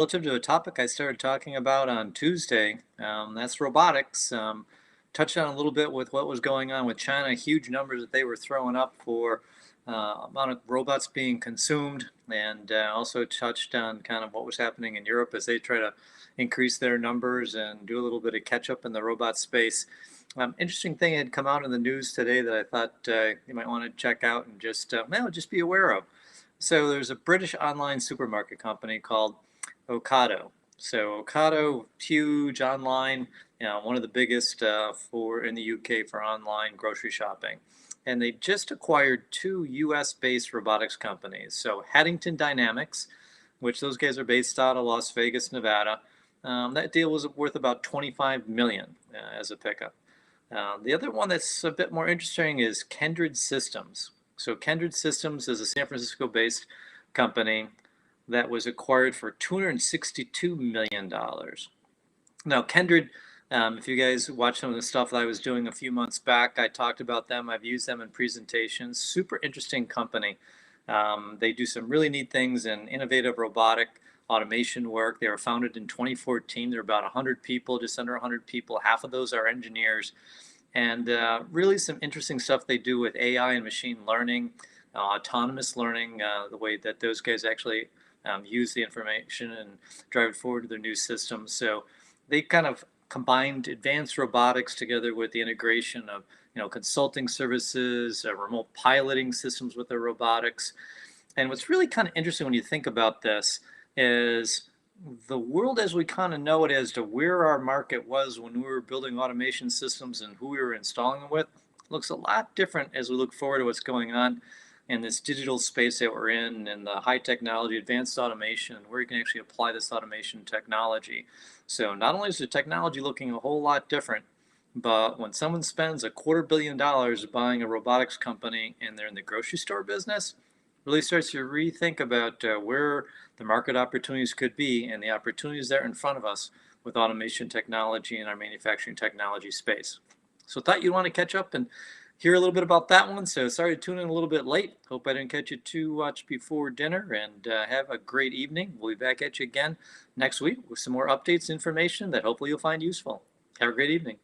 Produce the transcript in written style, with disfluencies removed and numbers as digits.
Relative to a topic I started talking about on Tuesday, that's robotics. Touched on a little bit with what was going on with China, huge numbers that they were throwing up for amount of robots being consumed, and also touched on kind of what was happening in Europe as they try to increase their numbers and do a little bit of catch up in the robot space. Interesting thing had come out in the news today that I thought you might want to check out and just be aware of. So there's a British online supermarket company called Ocado. So Ocado, huge online, one of the biggest for in the UK for online grocery shopping. And they just acquired two US-based robotics companies. So Haddington Dynamics, which those guys are based out of Las Vegas, Nevada. That deal was worth about 25 million as a pickup. The other one that's a bit more interesting is Kindred Systems. So Kindred Systems is a San Francisco-based company that was acquired for $262 million. Now, Kindred, if you guys watch some of the stuff that I was doing a few months back, I talked about them. I've used them in presentations. Super interesting company. They do some really neat things in innovative robotic automation work. They were founded in 2014. They're about 100 people, just under 100 people. Half of those are engineers. And really some interesting stuff they do with AI and machine learning, autonomous learning, the way that those guys actually use the information and drive it forward to their new systems. So they kind of combined advanced robotics together with the integration of consulting services, remote piloting systems with their robotics. And what's really kind of interesting when you think about this is the world as we kind of know it as to where our market was when we were building automation systems and who we were installing them with looks a lot different as we look forward to what's going on in this digital space that we're in and the high technology, advanced automation, where you can actually apply this automation technology. So not only is the technology looking a whole lot different, but when someone spends $250 million buying a robotics company and they're in the grocery store business, really starts to rethink about where the market opportunities could be and the opportunities that are in front of us with automation technology in our manufacturing technology space. So thought you'd want to catch up and hear a little bit about that one. So sorry to tune in a little bit late. Hope I didn't catch you too much before dinner, and have a great evening. We'll be back at you again next week with some more updates, information that hopefully you'll find useful. Have a great evening.